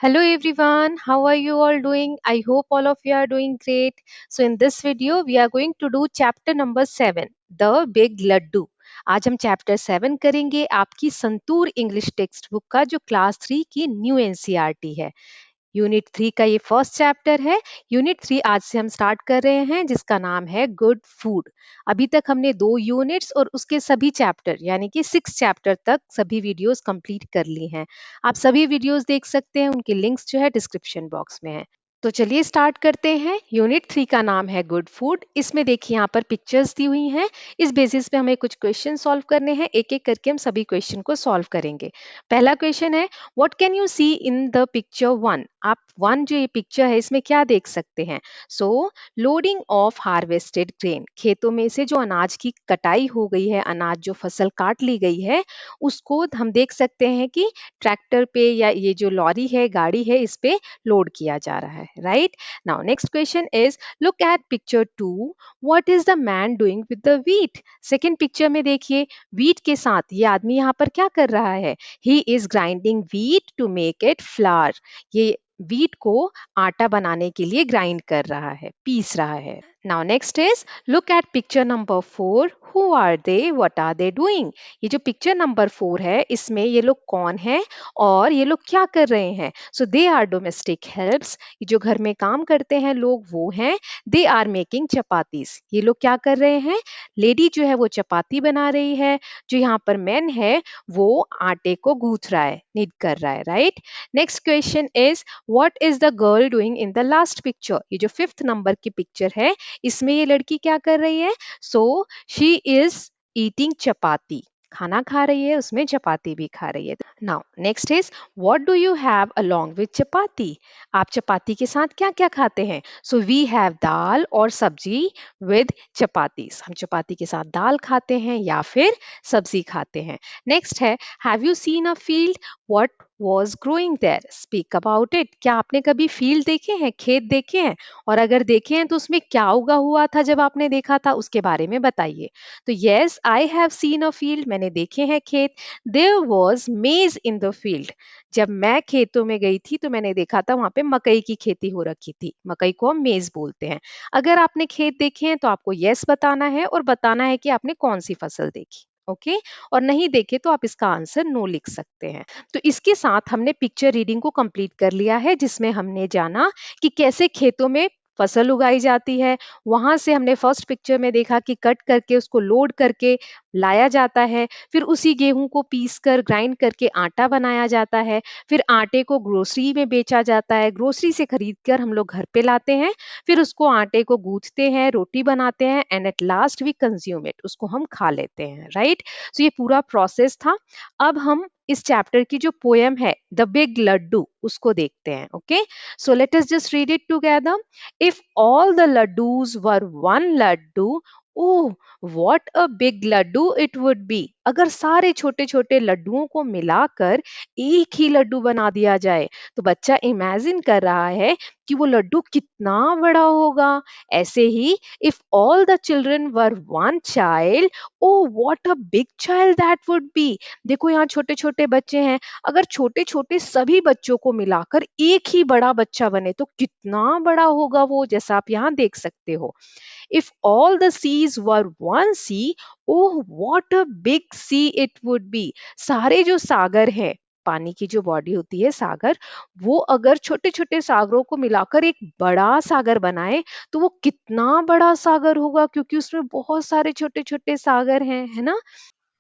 Hello everyone, how are you all doing? I hope all of you are doing great. So in this video we are going to do chapter number 7, The Big Laddu. आज हम chapter 7 करेंगे आपकी santoor English text book का जो class 3 की new NCERT है। Unit 3 का ये फर्स्ट चैप्टर है। यूनिट 3 आज से हम स्टार्ट कर रहे हैं जिसका नाम है गुड फूड। अभी तक हमने 2 यूनिट्स और उसके सभी चैप्टर यानी कि 6 चैप्टर तक सभी वीडियोस कंप्लीट कर ली हैं। आप सभी वीडियोस देख सकते हैं, उनके लिंक्स जो है डिस्क्रिप्शन बॉक्स में है। तो चलिए स्टार्ट करते हैं। यूनिट 3 का नाम है गुड फूड। इसमें देखिए यहाँ पर पिक्चर्स दी हुई हैं। इस बेसिस पे हमें कुछ क्वेश्चन सॉल्व करने हैं। एक एक करके हम सभी क्वेश्चन को सॉल्व करेंगे। पहला क्वेश्चन है, what can you see in the picture 1? आप 1 जो ये पिक्चर है इसमें क्या देख सकते हैं? सो लोडिंग ऑफ हार्वेस्टेड ग्रेन, खेतों में से जो अनाज की कटाई हो गई है, अनाज जो फसल काट ली गई है, उसको हम देख सकते हैं कि ट्रैक्टर पे या ये जो लॉरी है, गाड़ी है, इस पे लोड किया जा रहा है। Right now next question is, look at picture 2, what is the man doing with the wheat? Second picture में देखिए, व्हीट के साथ ये आदमी यहाँ पर क्या कर रहा है? He is grinding wheat to make it flour. ये व्हीट को आटा बनाने के लिए ग्राइंड कर रहा है, पीस रहा है। Now next is, look at picture number 4, who are they, what are they doing? ये जो पिक्चर नंबर 4 है इसमें ये लोग कौन है और ये लोग क्या कर रहे हैं? सो दे आर डोमेस्टिक हेल्प्स, ये जो घर में काम करते हैं लोग वो हैं। दे आर मेकिंग चपातीस, ये लोग क्या कर रहे हैं? लेडी जो है वो चपाती बना रही है। जो यहाँ पर मैन है वो आटे को गूंथ रहा है, नीड कर रहा है। Right next question is, what is the girl doing in the last picture? ये जो 5th नंबर की पिक्चर है इसमें ये लड़की क्या कर रही है? सो शी इज ईटिंग चपाती, खाना खा रही है, उसमें चपाती भी खा रही है। Now next is, what do you have along with chapati? आप चपाती के साथ क्या क्या खाते हैं? सो वी हैव दाल और सब्जी विद चपातीस, हम चपाती के साथ दाल खाते हैं या फिर सब्जी खाते हैं। नेक्स्ट है, have you seen a field, what was growing there, speak about it? क्या आपने कभी फील्ड देखे हैं, खेत देखे हैं? और अगर देखे हैं तो उसमें क्या उगा हुआ था जब आपने देखा था, उसके बारे में बताइए। तो yes, I have seen a field, मैंने देखे हैं खेत। देयर वॉज मेज इन द फील्ड, जब मैं खेतों में गई थी तो मैंने देखा था वहां पे मकई की खेती हो रखी थी, मकई को हम मेज बोलते हैं। अगर आपने खेत देखे हैं तो आपको यस बताना है और बताना है कि आपने कौन सी फसल देखी। ओके और नहीं देखे तो आप इसका आंसर नो लिख सकते हैं। तो इसके साथ हमने पिक्चर रीडिंग को कंप्लीट कर लिया है जिसमें हमने जाना कि कैसे खेतों में फसल उगाई जाती है। वहां से हमने फर्स्ट पिक्चर में देखा कि कट करके उसको लोड करके लाया जाता है, फिर उसी गेहूं को पीस कर ग्राइंड करके आटा बनाया जाता है, फिर आटे को ग्रोसरी में बेचा जाता है, ग्रोसरी से खरीद कर हम लोग घर पे लाते हैं, फिर उसको आटे को गूंथते हैं, रोटी बनाते हैं and at last we consume it, उसको हम खा लेते हैं। राइट सो ये पूरा प्रोसेस था। अब हम इस चैप्टर की जो पोयम है द बिग लड्डू उसको देखते हैं। Okay so let us just read it together. If all the laddus were one laddu, oh what a big laddu it would be. अगर सारे छोटे छोटे लड्डुओं को मिलाकर एक ही लड्डू बना दिया जाए तो बच्चा इमेजिन कर रहा है कि वो लड्डू कितना बड़ा होगा। ऐसे ही if all the children were one child, oh what a big child that would be. देखो यहाँ छोटे छोटे बच्चे हैं, अगर छोटे छोटे सभी बच्चों को मिलाकर एक ही बड़ा बच्चा बने तो कितना बड़ा होगा वो, जैसा आप यहाँ देख सकते हो। If all the seas were one sea, oh what a big sea it would be. सारे जो सागर हैं, पानी की जो बॉडी होती है सागर, वो अगर छोटे छोटे सागरों को मिलाकर एक बड़ा सागर बनाए तो वो कितना बड़ा सागर होगा, क्योंकि उसमें बहुत सारे छोटे छोटे सागर हैं, है ना।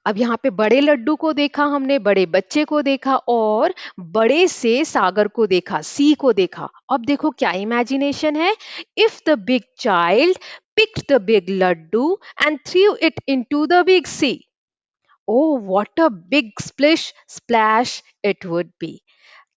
अब यहाँ पे बड़े लड्डू को देखा हमने, बड़े बच्चे को देखा और बड़े से सागर को देखा, सी को देखा। अब देखो क्या इमेजिनेशन है। If the big child picked the big laddu and threw it into the big sea, oh what a big splash it would be।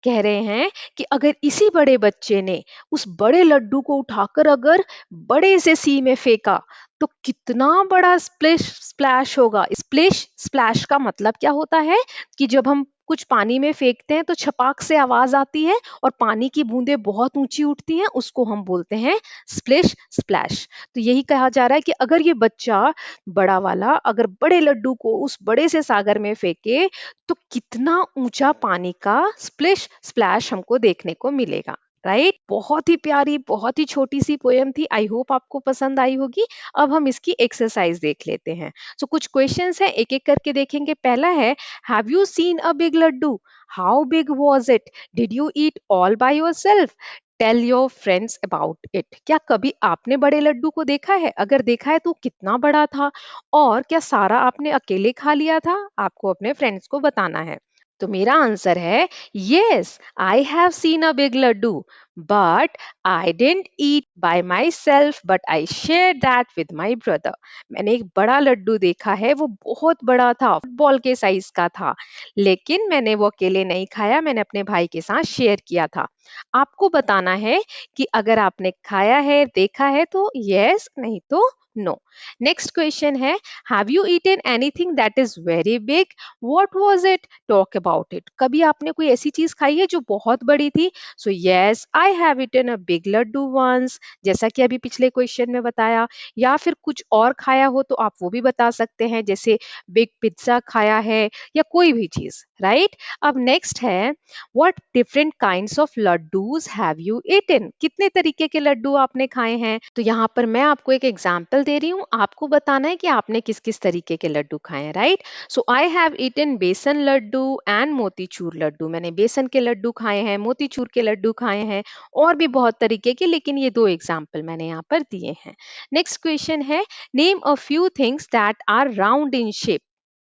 कह रहे हैं कि अगर इसी बड़े बच्चे ने उस बड़े लड्डू को उठाकर अगर बड़े से सी में फेंका तो कितना बड़ा स्प्लिश स्प्लैश होगा। स्प्लिश स्प्लैश का मतलब क्या होता है कि जब हम कुछ पानी में फेंकते हैं तो छपाक से आवाज आती है और पानी की बूंदें बहुत ऊंची उठती हैं, उसको हम बोलते हैं स्प्लिश स्प्लैश। तो यही कहा जा रहा है कि अगर ये बच्चा बड़ा वाला अगर बड़े लड्डू को उस बड़े से सागर में फेंके तो कितना ऊंचा पानी का स्प्लिश स्प्लैश हमको देखने को मिलेगा। राइट, बहुत ही प्यारी, बहुत ही छोटी सी पोयम थी। आई होप आपको पसंद आई होगी। अब हम इसकी एक्सरसाइज देख लेते हैं। सो कुछ क्वेश्चंस हैं, एक एक करके देखेंगे। पहला है, have you seen a big laddu? How big was it? Did you eat all by yourself? Tell your friends about it. क्या कभी आपने बड़े लड्डू को देखा है? अगर देखा है तो कितना बड़ा था? और क्या सारा आपने अकेले खा लिया था? आपको अपने फ्रेंड्स को बताना है। तो मेरा आंसर है yes, I have seen a big laddu but I didn't eat by myself but I share that with my brother. मैंने एक बड़ा लड्डू देखा है, वो बहुत बड़ा था, फुटबॉल के साइज का था, लेकिन मैंने वो अकेले नहीं खाया, मैंने अपने भाई के साथ शेयर किया था। आपको बताना है कि अगर आपने खाया है, देखा है तो यस, नहीं तो नो। नेक्स्ट क्वेश्चन है, have you eaten anything that is very big? What was it? Talk about it. कभी आपने कोई ऐसी चीज खाई है जो बहुत बड़ी थी? So yes, I have eaten a big laddu once, जैसा कि अभी पिछले क्वेश्चन में बताया। या फिर कुछ और खाया हो तो आप वो भी बता सकते हैं, जैसे बिग पिज्जा खाया है या कोई भी चीज। राइट, अब नेक्स्ट है, what different kinds of laddus have you eaten? कितने तरीके के लड्डू आपने खाए हैं? तो यहाँ पर मैं आपको एक एग्जांपल दे रही हूँ, आपको बताना है कि आपने किस किस तरीके के लड्डू खाए हैं। Right, so I have eaten besan laddu and motichoor Laddu. मैंने बेसन के लड्डू खाए हैं, मोतीचूर के लड्डू खाए हैं, और भी बहुत तरीके के, लेकिन ये दो एग्जाम्पल मैंने यहाँ पर दिए हैं। नेक्स्ट क्वेश्चन है, name a few things that are round in shape.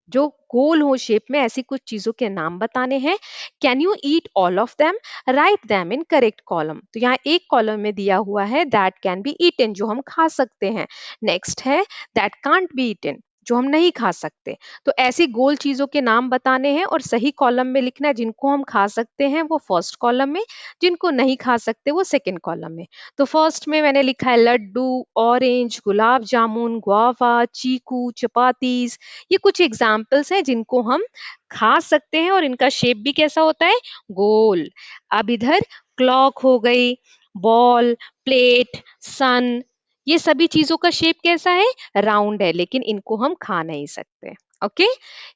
जो गोल हो शेप में, ऐसी कुछ चीजों के नाम बताने हैं। Can you eat all of them? Write them in correct column. तो यहाँ एक कॉलम में दिया हुआ है दैट कैन बी ईटन, जो हम खा सकते हैं। नेक्स्ट है दैट कांट बी ईटन, जो हम नहीं खा सकते। तो ऐसी गोल चीजों के नाम बताने हैं और सही कॉलम में लिखना है। जिनको हम खा सकते हैं वो फर्स्ट कॉलम में, जिनको नहीं खा सकते वो सेकंड कॉलम में। तो फर्स्ट में मैंने लिखा है लड्डू, ऑरेंज, गुलाब जामुन, गुआवा, चीकू, चपातीस। ये कुछ एग्जाम्पल्स हैं जिनको हम खा सकते हैं और इनका शेप भी कैसा होता है? गोल। अब इधर क्लॉक हो गई, बॉल, प्लेट, सन, ये सभी चीजों का शेप कैसा है? राउंड है, लेकिन इनको हम खा नहीं सकते। ओके,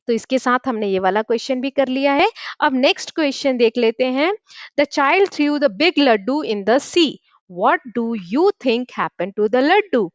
तो इसके साथ हमने ये वाला क्वेश्चन भी कर लिया है। अब नेक्स्ट क्वेश्चन देख लेते हैं। The child threw the big laddu in the sea, what do you think happened to the laddu?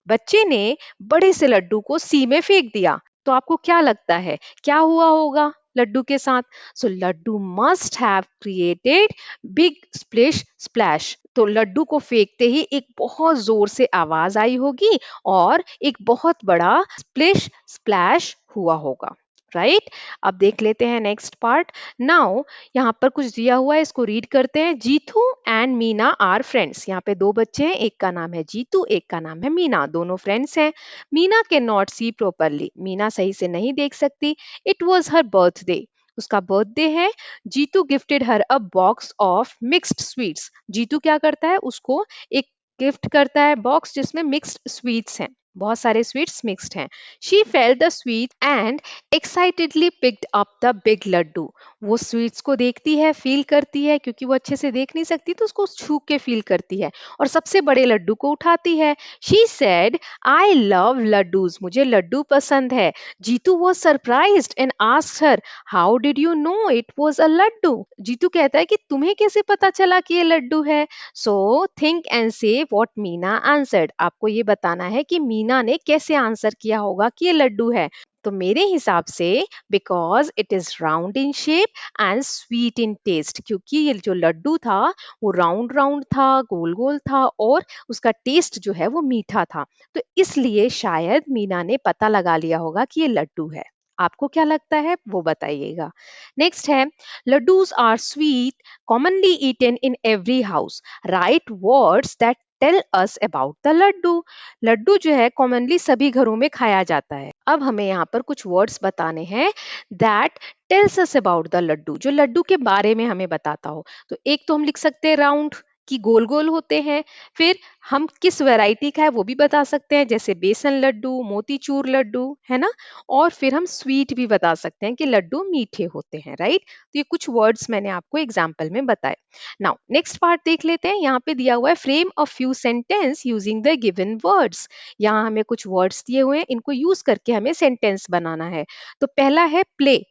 बच्चे ने बड़े से लड्डू को सी में फेंक दिया, तो आपको क्या लगता है क्या हुआ होगा लड्डू के साथ? So laddu must have created big splish splash. तो लड्डू को फेंकते ही एक बहुत जोर से आवाज आई होगी और एक बहुत बड़ा स्प्लिश स्प्लैश हुआ होगा। राइट, अब देख लेते हैं नेक्स्ट पार्ट। नाउ यहाँ पर कुछ दिया हुआ है, इसको रीड करते हैं। Jeetu and Meena are friends. यहाँ पे दो बच्चे हैं, एक का नाम है जीतू, एक का नाम है मीना, दोनों फ्रेंड्स हैं। Meena can not see properly, Meena सही से नहीं देख सकती। इट वॉज हर बर्थडे, उसका बर्थडे है। Jeetu gifted her a box of mixed sweets. Jeetu क्या करता है, उसको एक गिफ्ट करता है बॉक्स जिसमें मिक्स्ड स्वीट्स हैं, बहुत सारे स्वीट्स मिक्स्ड हैं। She felt the sweet and excitedly picked up the big laddoo. वो स्वीट्स को देखती है, फील करती है, क्योंकि वो अच्छे से देख नहीं सकती तो उसको छू के फील करती है और सबसे बड़े लड्डू को उठाती है। She said, I love laddoos, मुझे लड्डू पसंद है। Jeetu was surprised and asked her, how did you know it was a laddoo? Jeetu कहता है कि तुम्हें कैसे पता चला कि ये लड्डू है? सो थिंक एंड से व्हाट मीना आंसर्ड। आपको ये बताना है कि मीना ने कैसे आंसर किया होगा कि ये लड्डू है। तो मेरे हिसाब से because it is round in shape and sweet in taste, क्योंकि ये जो लड्डू था वो राउंड राउंड था, गोल गोल था, और उसका टेस्ट जो है वो मीठा था। तो इसलिए शायद मीना ने पता लगा लिया होगा कि ये लड्डू है। आपको क्या लगता है वो बताइएगा। नेक्स्ट है, laddoos are sweet, commonly eaten in every house. Write words that tell us about the laddoo. Laddoo जो है कॉमनली सभी घरों में खाया जाता है। अब हमें यहाँ पर कुछ वर्ड्स बताने हैं that tells us about the laddoo, जो लड्डू के बारे में हमें बताता हो। तो एक तो हम लिख सकते हैं राउंड, कि गोल गोल होते हैं। फिर हम किस वैरायटी का है वो भी बता सकते हैं, जैसे बेसन लड्डू, मोतीचूर लड्डू, है ना। और फिर हम स्वीट भी बता सकते हैं कि लड्डू मीठे होते हैं, राइट। तो ये कुछ वर्ड्स मैंने आपको एग्जाम्पल में बताए। नाउ नेक्स्ट पार्ट देख लेते हैं। यहाँ पे दिया हुआ है frame a few sentence using the given words. यहाँ हमें कुछ वर्ड्स दिए हुए हैं, इनको यूज करके हमें सेंटेंस बनाना है। तो पहला है play.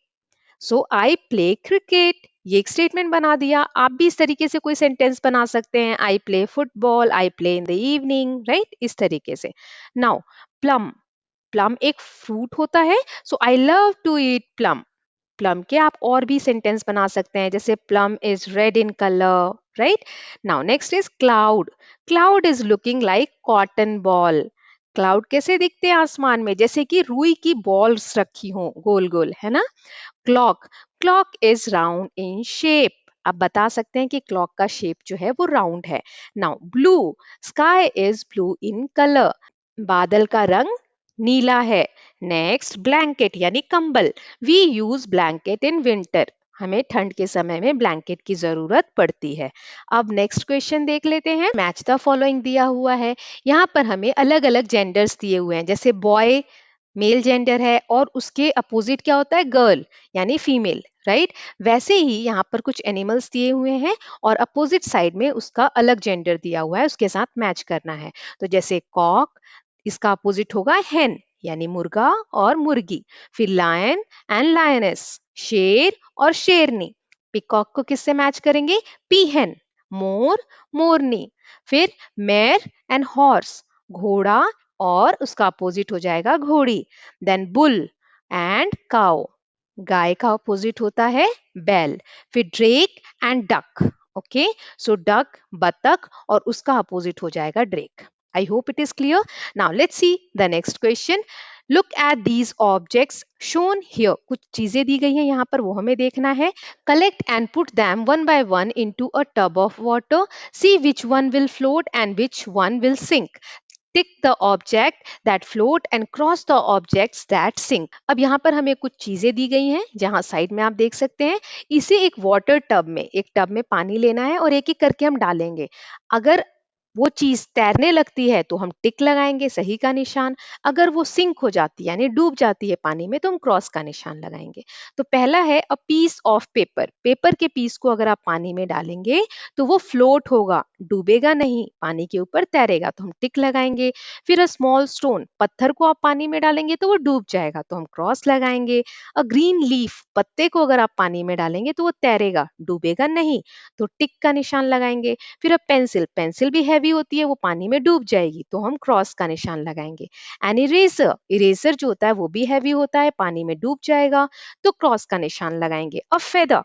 So I play cricket, ये एक स्टेटमेंट बना दिया। आप भी इस तरीके से कोई सेंटेंस बना सकते हैं, I play football, I play in the evening, right, इस तरीके से। नाउ प्लम, प्लम एक फ्रूट होता है। So I love to eat plum. Plum के आप और भी सेंटेंस बना सकते हैं, जैसे plum is red in colour, right. Now next is cloud. Cloud is looking like cotton ball. Cloud कैसे दिखते हैं आसमान में, जैसे कि रुई की बॉल्स रखी हो गोल गोल, है ना। Clock, clock is round in shape. आप बता सकते हैं कि क्लॉक का शेप जो है वो राउंड है। Now blue, sky is blue in colour. बादल का रंग नीला है। नेक्स्ट ब्लैंकेट यानी कंबल। We use blanket in winter. हमें ठंड के समय में ब्लैंकेट की जरूरत पड़ती है। अब नेक्स्ट क्वेश्चन देख लेते हैं। मैच द फॉलोइंग दिया हुआ है। यहाँ पर हमें अलग अलग जेंडर्स दिए हुए हैं, जैसे बॉय मेल जेंडर है और उसके अपोजिट क्या होता है, गर्ल यानी फीमेल, राइट। वैसे ही यहाँ पर कुछ एनिमल्स दिए हुए हैं और अपोजिट साइड में उसका अलग जेंडर दिया हुआ है, उसके साथ मैच करना है। तो जैसे कॉक, इसका अपोजिट होगा हेन यानी मुर्गा और मुर्गी। फिर लायन एंड लायनेस, शेर और शेरनी। पिकॉक को किससे मैच करेंगे, पीहन। मोर, मोरनी। फिर मेयर एंड हॉर्स, घोड़ा और उसका अपोजिट हो जाएगा घोड़ी। देन बुल एंड काउ, गाय का अपोजिट होता है बैल। फिर Drake and duck, okay. So duck बतख और उसका अपोजिट हो जाएगा Drake. I hope it is clear. Now let's see the next question. Look at these objects shown here. कुछ चीजें दी गई हैं यहाँ पर, वो हमें देखना है। Collect and put them one by one into a tub of water. See which one will float and which one will sink. Tick the object that float and cross the objects that sink. अब यहाँ पर हमें कुछ चीजें दी गई हैं, जहाँ side में आप देख सकते हैं। इसे एक वाटर टब में, एक टब में पानी लेना है और एक एक करके हम डालेंगे। अगर वो चीज तैरने लगती है तो हम टिक लगाएंगे, सही का निशान। अगर वो सिंक हो जाती है यानी डूब जाती है पानी में, तो हम क्रॉस का निशान लगाएंगे। तो पहला है a piece of paper. Paper के पीस को अगर आप पानी में डालेंगे तो वो फ्लोट होगा, डूबेगा नहीं, पानी के ऊपर तैरेगा, तो हम टिक लगाएंगे। फिर अ स्मॉल स्टोन, पत्थर को आप पानी में डालेंगे तो वो डूब जाएगा, तो हम क्रॉस लगाएंगे। अ ग्रीन लीफ, पत्ते को अगर आप पानी में डालेंगे तो वो तैरेगा, डूबेगा नहीं, तो टिक का निशान लगाएंगे। फिर अब पेंसिल, पेंसिल भी हैवी होती है, वो पानी में डूब जाएगी, तो हम क्रॉस का निशान लगाएंगे। एन इरेजर, इरेजर जो होता है वो भी हैवी होता है, पानी में डूब जाएगा, तो क्रॉस का निशान लगाएंगे। अ फेदर,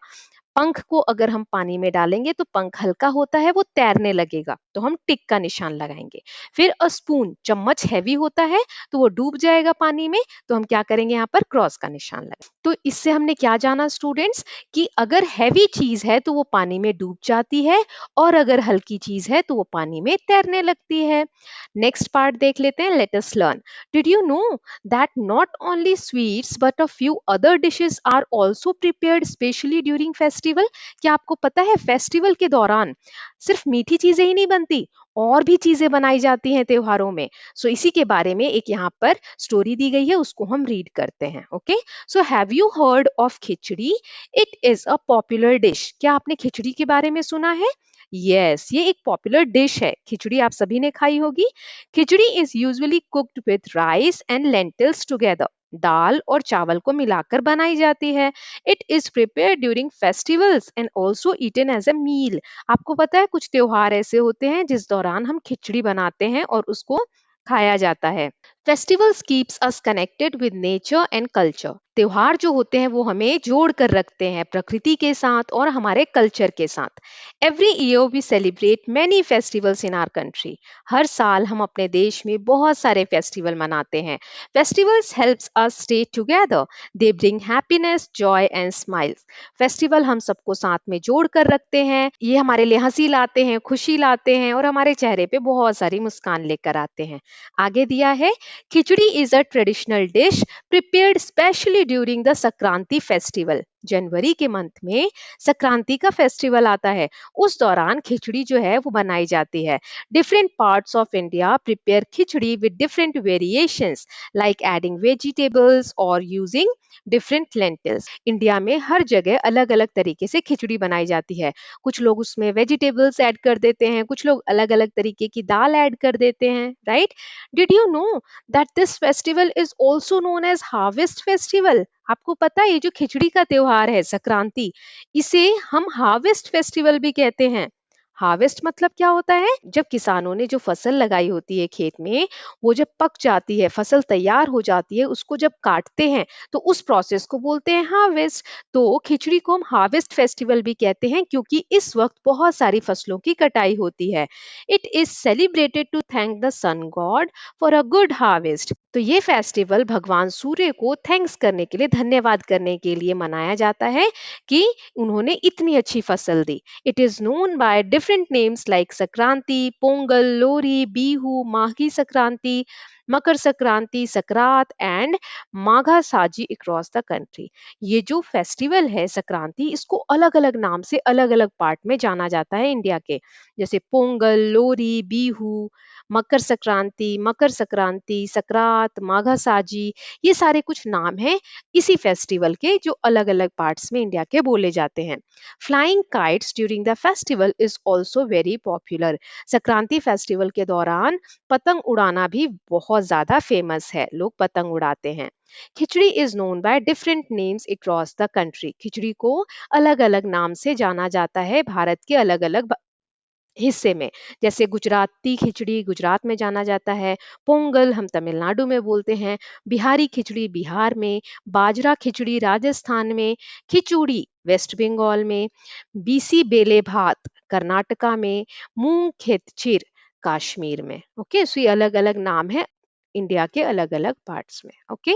पंख को अगर हम पानी में डालेंगे तो पंख हल्का होता है, वो तैरने लगेगा, तो हम टिक का निशान लगाएंगे। फिर अ स्पून, चम्मच हैवी होता है तो वो डूब जाएगा पानी में, तो हम क्या करेंगे, यहाँ पर क्रॉस का निशान लगाएंगे। तो इससे हमने क्या जाना स्टूडेंट्स, कि अगर हैवी चीज है तो वो पानी में डूब जाती है, और अगर हल्की चीज है तो वो पानी में तैरने लगती है। नेक्स्ट पार्ट देख लेते हैं। Let us learn. Did you no that not only sweets but a few other dishes are also prepared specially during festival? क्या आपको पता है फेस्टिवल के दौरान सिर्फ मीठी चीजें ही नहीं बनती, और भी चीजें बनाई जाती हैं त्योहारों में। सो इसी के बारे में एक यहाँ पर स्टोरी दी गई है, उसको हम रीड करते हैं। Okay, so have you heard of khichdi? It is a popular dish. क्या आपने खिचड़ी के बारे में सुना है? यस, ये एक पॉपुलर डिश है, खिचड़ी आप सभी ने खाई होगी। Khichdi is usually cooked with rice and lentils together. दाल और चावल को मिलाकर बनाई जाती है। It is prepare during festivals and also eaten as a meal. आपको पता है कुछ त्योहार ऐसे होते हैं जिस दौरान हम खिचड़ी बनाते हैं और उसको खाया जाता है। Festivals keeps us connected with nature and culture. त्योहार जो होते हैं वो हमें जोड़ कर रखते हैं प्रकृति के साथ और हमारे कल्चर के साथ। Every year we celebrate many festivals in our country. हर साल हम अपने देश में बहुत सारे फेस्टिवल मनाते हैं। Festivals helps us stay together. They bring happiness, Joy and smiles. Festival हम सबको साथ में जोड़ कर रखते हैं, ये हमारे लिए हंसी लाते हैं, खुशी लाते हैं और हमारे चेहरे पे बहुत सारी मुस्कान लेकर आते हैं। आगे दिया है, khichdi is a traditional dish prepared specially during the Sankranti festival. जनवरी के मंथ में संक्रांति का फेस्टिवल आता है। उस दौरान खिचड़ी जो है वो बनाई जाती है। Different parts of India prepare khichdi with different variations like adding vegetables और यूजिंग डिफरेंट लेंटिल्स। इंडिया में हर जगह अलग अलग तरीके से खिचड़ी बनाई जाती है। कुछ लोग उसमें वेजिटेबल्स ऐड कर देते हैं, कुछ लोग अलग अलग तरीके की दाल ऐड कर देते हैं, right? Did you know that this festival is also known as harvest festival? आपको पता है ये जो खिचड़ी का त्योहार है संक्रांति, इसे हम हार्वेस्ट फेस्टिवल भी कहते हैं। हार्वेस्ट मतलब क्या होता है? जब किसानों ने जो फसल लगाई होती है खेत में, वो जब पक जाती है, फसल तैयार हो जाती है, उसको जब काटते हैं, तो उस प्रोसेस को बोलते हैं हार्वेस्ट। तो खिचड़ी को हम हार्वेस्ट फेस्टिवल भी कहते हैं क्योंकि इस वक्त बहुत सारी फसलों की कटाई होती है। It is celebrated to thank the sun god for a good harvest. तो ये फेस्टिवल भगवान सूर्य को थैंक्स करने के लिए, धन्यवाद करने के लिए मनाया जाता है कि उन्होंने इतनी अच्छी फसल दी। It is known by different names like Sankranti, Pongal, Lohri, Bihu, Maghi Sankranti, Makar Sankranti, Sakraat and Magha Saaji across the country. ये जो फेस्टिवल है संक्रांति, इसको अलग अलग नाम से अलग अलग पार्ट में जाना जाता है इंडिया के, जैसे पोंगल, लोरी, बिहू, मकर संक्रांति, सकरात, माघा साजी। ये सारे कुछ नाम हैं इसी फेस्टिवल के जो अलग अलग पार्ट्स में इंडिया के बोले जाते हैं। Flying kites during the festival is also very popular. Sankranti festival के दौरान पतंग उड़ाना भी बहुत ज्यादा फेमस है, लोग पतंग उड़ाते हैं। Khichdi is known by different names across the country. Khichdi को अलग अलग नाम से जाना जाता है भारत के अलग अलग हिस्से में। जैसे गुजराती खिचड़ी गुजरात में जाना जाता है, पोंगल हम तमिलनाडु में बोलते हैं, बिहारी खिचड़ी बिहार में, बाजरा खिचड़ी राजस्थान में, खिचूड़ी वेस्ट बंगाल में, बीसी बेले भात कर्नाटका में, मूंग खेतचिर कश्मीर में। ओके, सो ये अलग अलग नाम है इंडिया के अलग अलग पार्ट्स में। ओके,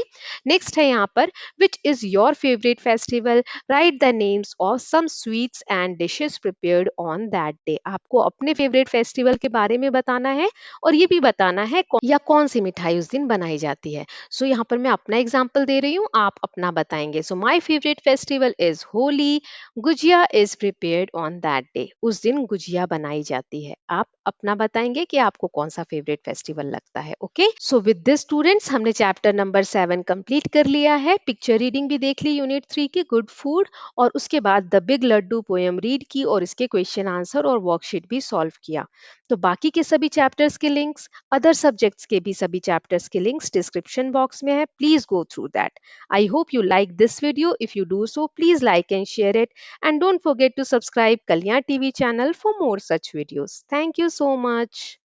नेक्स्ट है यहाँ पर, which is your favourite festival? Write the names of some sweets and dishes prepared on that day. आपको अपने फेवरेट फेस्टिवल के बारे में बताना है और ये भी बताना है या कौन सी मिठाई उस दिन बनाई जाती है। सो यहाँ पर मैं अपना एग्जांपल दे रही हूँ, आप अपना बताएंगे। So my favourite festival is Holi. Gujiya is prepared on that day. उस दिन गुजिया बनाई जाती है। आप अपना बताएंगे कि आपको कौन सा फेवरेट फेस्टिवल लगता है। Okay, so with this students हमने चैप्टर नंबर 7 कंप्लीट कर लिया है। पिक्चर रीडिंग भी देख ली यूनिट 3 की गुड फूड, और उसके बाद the big laddoo poem read की और इसके क्वेश्चन आंसर और वर्कशीट भी सॉल्व किया। तो बाकी के सभी चैप्टर्स के लिंक्स, अदर सब्जेक्ट्स के भी सभी चैप्टर्स के लिंक्स डिस्क्रिप्शन बॉक्स में है, please go through that. I hope you like this video. If you do so please like and share it, and don't forget to subscribe Kalyan TV channel for more such videos. Thank you so much.